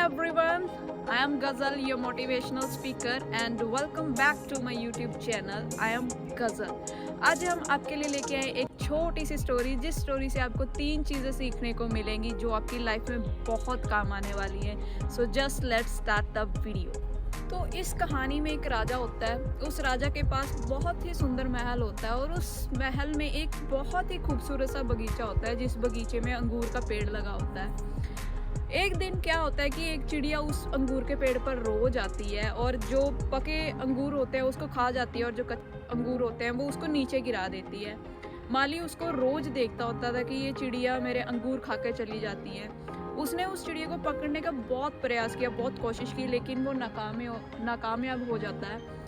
everyone, I am Ghazal, your motivational speaker and welcome back to my YouTube channel. I am Ghazal. आज हम आपके लिए लेके आए एक छोटी सी स्टोरी, जिस स्टोरी से आपको 3 चीज़ें सीखने को मिलेंगी जो आपकी लाइफ में बहुत काम आने वाली हैं. So just let's start the video. तो इस कहानी में एक राजा होता है. उस राजा के पास बहुत ही सुंदर महल होता है और उस महल में एक बहुत ही खूबसूरत सा बगीचा होता है, जिस बगीचे में अंगूर का पेड़ लगा होता है. एक दिन क्या होता है कि एक चिड़िया उस अंगूर के पेड़ पर रोज आती है और जो पके अंगूर होते हैं उसको खा जाती है और जो अंगूर होते हैं वो उसको नीचे गिरा देती है. माली उसको रोज देखता होता था कि ये चिड़िया मेरे अंगूर खा के चली जाती है. उसने उस चिड़िया को पकड़ने का बहुत प्रयास किया, बहुत कोशिश की, लेकिन वो नाकामयाब हो जाता है.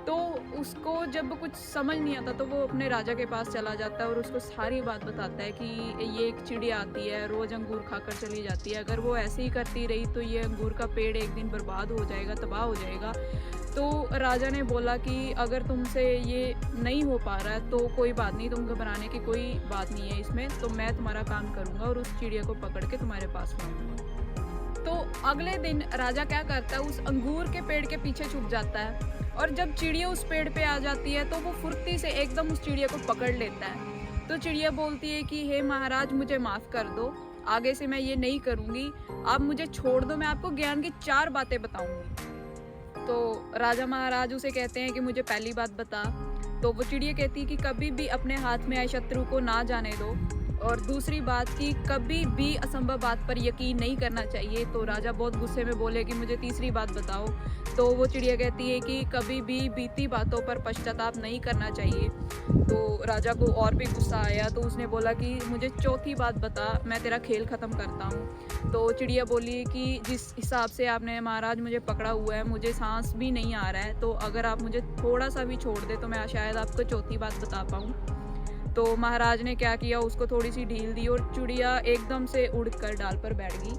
तो उसको जब कुछ समझ नहीं आता तो वो अपने राजा के पास चला जाता है और उसको सारी बात बताता है कि ये एक चिड़िया आती है, रोज़ अंगूर खाकर चली जाती है. अगर वो ऐसे ही करती रही तो ये अंगूर का पेड़ एक दिन बर्बाद हो जाएगा, तबाह हो जाएगा. तो राजा ने बोला कि अगर तुमसे ये नहीं हो पा रहा है तो कोई बात नहीं, तुम घबराने की कोई बात नहीं है इसमें. तो मैं तुम्हारा काम करूँगा और उस चिड़िया को पकड़ के तुम्हारे पास लाऊंगा. तो अगले दिन राजा क्या करता है, उस अंगूर के पेड़ के पीछे छुप जाता है और जब चिड़िया उस पेड़ पे आ जाती है तो वो फुर्ती से एकदम उस चिड़िया को पकड़ लेता है. तो चिड़िया बोलती है कि हे महाराज, मुझे माफ़ कर दो, आगे से मैं ये नहीं करूँगी, आप मुझे छोड़ दो, मैं आपको ज्ञान की 4 बातें बताऊँगी. तो राजा महाराज उसे कहते हैं कि मुझे पहली बात बता. तो वो चिड़िया कहती है कि कभी भी अपने हाथ में आए शत्रु को ना जाने दो, और दूसरी बात कि कभी भी असंभव बात पर यकीन नहीं करना चाहिए. तो राजा बहुत गुस्से में बोले कि मुझे तीसरी बात बताओ. तो वो चिड़िया कहती है कि कभी भी बीती बातों पर पश्चाताप नहीं करना चाहिए. तो राजा को और भी गुस्सा आया, तो उसने बोला कि मुझे चौथी बात बता, मैं तेरा खेल ख़त्म करता हूँ. तो चिड़िया बोली कि जिस हिसाब से आपने महाराज मुझे पकड़ा हुआ है, मुझे सांस भी नहीं आ रहा है, तो अगर आप मुझे थोड़ा सा भी छोड़ दे तो मैं शायद आपको चौथी बात बता पाऊँ. तो महाराज ने क्या किया, उसको थोड़ी सी ढील दी और चिड़िया एकदम से उड़कर डाल पर बैठ गई.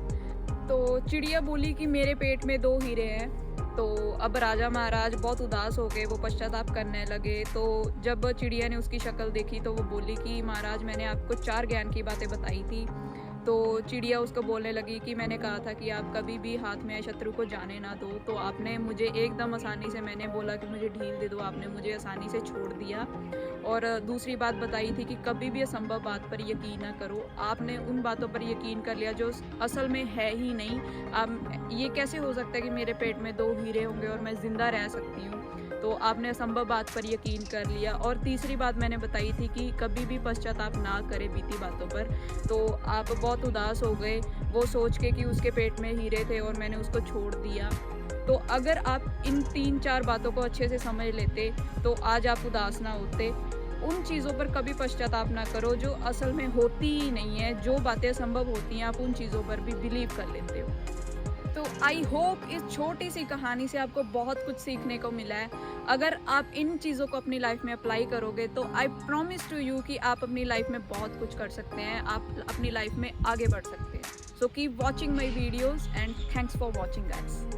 तो चिड़िया बोली कि मेरे पेट में 2 हीरे हैं. तो अब राजा महाराज बहुत उदास हो गए, वो पश्चाताप करने लगे. तो जब चिड़िया ने उसकी शक्ल देखी तो वो बोली कि महाराज, मैंने आपको 4 ज्ञान की बातें बताई थी. तो चिड़िया उसको बोलने लगी कि मैंने कहा था कि आप कभी भी हाथ में शत्रु को जाने ना दो. तो आपने मुझे एकदम आसानी से, मैंने बोला कि मुझे ढील दे दो, आपने मुझे आसानी से छोड़ दिया. और दूसरी बात बताई थी कि कभी भी असंभव बात पर यकीन ना करो. आपने उन बातों पर यकीन कर लिया जो असल में है ही नहीं. अब ये कैसे हो सकता है कि मेरे पेट में 2 हीरे होंगे और मैं ज़िंदा रह सकती हूँ. तो आपने असंभव बात पर यकीन कर लिया. और तीसरी बात मैंने बताई थी कि कभी भी पश्चाताप ना करें बीती बातों पर. तो आप बहुत उदास हो गए वो सोच के कि उसके पेट में हीरे थे और मैंने उसको छोड़ दिया. तो अगर आप इन 3-4 बातों को अच्छे से समझ लेते तो आज आप उदास ना होते. उन चीज़ों पर कभी पश्चाताप ना करो जो असल में होती ही नहीं है. जो बातें असंभव होती हैं आप उन चीज़ों पर भी बिलीव कर लेते हो. तो आई होप इस छोटी सी कहानी से आपको बहुत कुछ सीखने को मिला है. अगर आप इन चीज़ों को अपनी लाइफ में अप्लाई करोगे तो आई प्रॉमिस टू यू कि आप अपनी लाइफ में बहुत कुछ कर सकते हैं, आप अपनी लाइफ में आगे बढ़ सकते हैं. So keep watching my videos and thanks for watching guys.